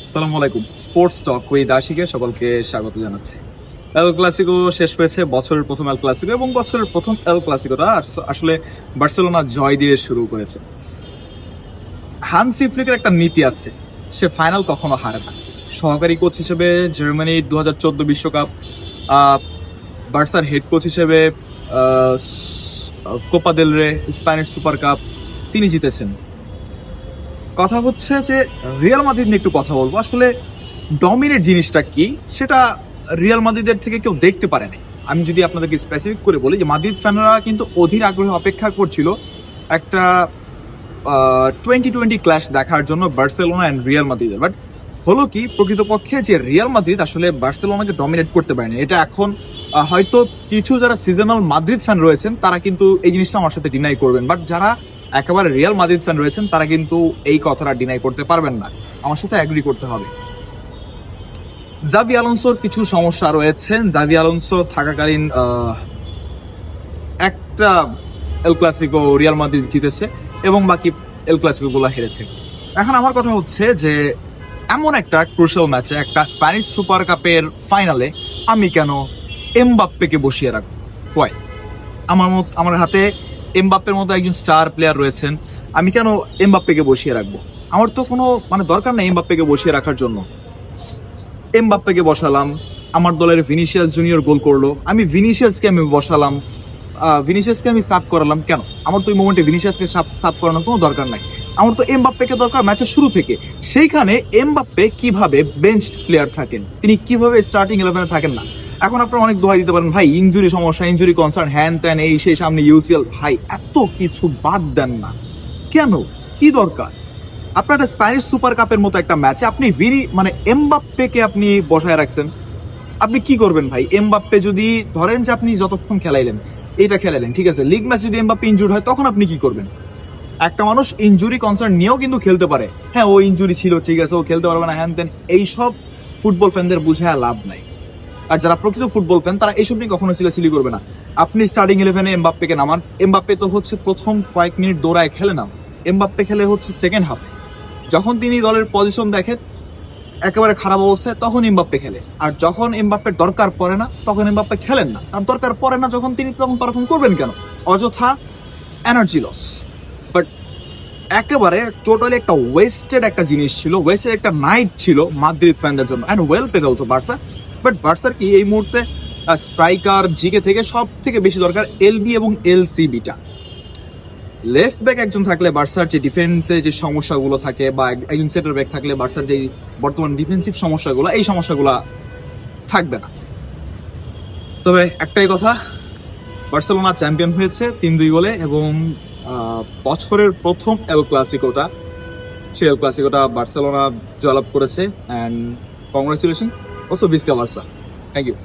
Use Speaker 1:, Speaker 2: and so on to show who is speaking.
Speaker 1: আসসালামু আলাইকুম। Sports talk with আশিকে সকলকে স্বাগত জানাচ্ছি। এল ক্লাসিকো শেষ হয়েছে, বছরের প্রথম এল ক্লাসিকো, এবং বছরের প্রথম এল ক্লাসিকোটা আসলে বার্সেলোনা জয় দিয়ে শুরু করেছে। হানসি ফ্লিকের একটা নীতি আছে, সে ফাইনাল কখনো হারে না। সহকারী কোচ হিসেবে জার্মানির 2014 বিশ্বকাপ, বার্সার হেড কোচ হিসেবে কোপা দেল রে, স্প্যানিশ সুপার কাপ তিনি জিতেছেন। কথা হচ্ছে যে রিয়াল মাদ্রিদ নিয়ে একটু কথা বলবো। আসলে ডমিনেট জিনিসটা কি সেটা রিয়াল মাদ্রিদের থেকে কেউ দেখতে পারে নাই। আমি যদি আপনাদেরকে স্পেসিফিক করে বলি যে মাদ্রিদ ফ্যানরা কিন্তু অধীর আগ্রহে অপেক্ষা করছিল একটা 2020 ক্ল্যাশ দেখার জন্য বার্সেলোনা অ্যান্ড রিয়াল মাদ্রিদের। বাট হলো কি, প্রকৃতপক্ষে যে রিয়াল মাদ্রিদ আসলে বার্সেলোনাকে ডমিনেট করতে পারেনি। এটা এখন হয়তো কিছু যারা সিজনাল মাদ্রিদ ফ্যান রয়েছেন তারা কিন্তু এই জিনিসটা আমার সাথে ডিনাই করবেন, বাট যারা একেবারে রিয়াল মাদ্রিদ ফ্যান রয়েছেন তারা কিন্তু এই কথাটা ডিনাই করতে পারবেন না, আমার সাথে অ্যাগ্রি করতে হবে। জাভি আলোনসোর কিছু সমস্যা রয়েছে। জাভি আলোনসো থাকাকালীন একটা এল ক্লাসিকো রিয়াল মাদ্রিদ জিতেছে এবং বাকি এল ক্লাসিকো গুলো হেরেছে। এখন আমার কথা হচ্ছে যে এমন একটা ক্রুশাল ম্যাচে, একটা স্প্যানিশ সুপার কাপের ফাইনালে আমি কেন এমবাপ্পেকে বসিয়ে রাখবো? ওয়াই? আমার হাতে এমবাপ্পের মতো একজন স্টার প্লেয়ার রয়েছেন, আমি কেন এমবাপ্পেকে বসিয়ে রাখবো? আমার তো কোনো দরকার নেই এমবাপ্পেকে বসিয়ে রাখার জন্য। এমবাপ্পেকে বসালাম, আমার দলের ভিনিসিয়াস জুনিয়র গোল করলো, আমি ভিনিসিয়াসকে বসালাম, ভিনিসিয়াসকে আমি সাব করালাম কেন? আমার তো ওই মোমেন্টে ভিনিসিয়াসকে সাব করানোর কোনো দরকার নাই। আমার তো এমবাপ্পেকে দরকার ম্যাচের শুরু থেকে। সেইখানে এমবাপ্পে কিভাবে বেঞ্চড প্লেয়ার থাকেন, তিনি কিভাবে স্টার্টিং 11-এ থাকেন না? এখন আপনারা অনেক দোহাই দিতে পারেন, ভাই ইনজুরি সমস্যা, ইনজুরি কনসার্ন, হ্যান ত্যান, এই সেই, সামনে ইউসিএল। ভাই এত কিছু বাদ দেন না, কেন? কি দরকার? আপনার একটা স্প্যানিশ সুপার কাপের মতো একটা ম্যাচে আপনি এমবাপ্পেকে আপনি বসায় রাখছেন, আপনি কি করবেন ভাই? এমবাপ্পে যদি ধরেন যে আপনি যতক্ষণ খেলাইলেন, এইটা খেলাইলেন, ঠিক আছে, লিগ ম্যাচ যদি এমবাপ্পে ইনজুরি হয় তখন আপনি কি করবেন? একটা মানুষ ইনজুরি কনসার্ন নিয়েও কিন্তু খেলতে পারে। হ্যাঁ, ও ইনজুরি ছিল, ঠিক আছে, ও খেলতে পারবে না, হ্যান তেন, এইসব ফুটবল ফ্যানদের বুঝায় লাভ নাই। আর যারা প্রকৃত ফুটবল ফ্যান তারা এইসব নিয়ে কখনো চিলাচিলি করবে না। আপনি স্টার্টিং 11-এ এমবাপ্পেকে নামান, এমবাপ্পে তো হচ্ছে প্রথম কয়েক মিনিট দৌড়ায় খেলে না, এমবাপ্পে খেলে হচ্ছে সেকেন্ড হাফে। যখন তিনি দলের পজিশন দেখেন একেবারে খারাপ অবস্থায় তখন এমবাপ্পে খেলে, আর যখন এমবাপ্পের দরকার পড়ে না তখন এমবাপ্পে খেলেন না। তার দরকার পড়ে না যখন, তিনি তখন পারফর্ম করবেন কেন? অযথা এনার্জি লস। বাট একেবারে টোটালি একটা ওয়েস্টেড একটা জিনিস ছিল, ওয়েস্টেড একটা নাইট ছিল মাদ্রিদ ফ্যানদের জন্য। And well played also Barca. But বার্সার কি এই মুহূর্তে স্ট্রাইকার জিকে থেকে সব থেকে বেশি দরকার এলবি এবং এলসিবিটা। লেফট ব্যাক একজন থাকলে বার্সার যে ডিফেন্সে যে সমস্যাগুলো থাকে, বা একজন সেন্টার ব্যাক থাকলে বার্সার যে বর্তমান ডিফেন্সিভ সমস্যাগুলো, এই সমস্যাগুলো থাকবে না। তবে একটাই কথা, বার্সেলোনা চ্যাম্পিয়ন হয়েছে 3-2 গোলে, এবং বছরের প্রথম এল ক্লাসিকোটা, সেই এল ক্লাসিকোটা বার্সেলোনা জয়লাভ করেছে। অ্যান্ড কংগ্রাচুলেশন অলসো ভিস্কা বার্সা। Thank you.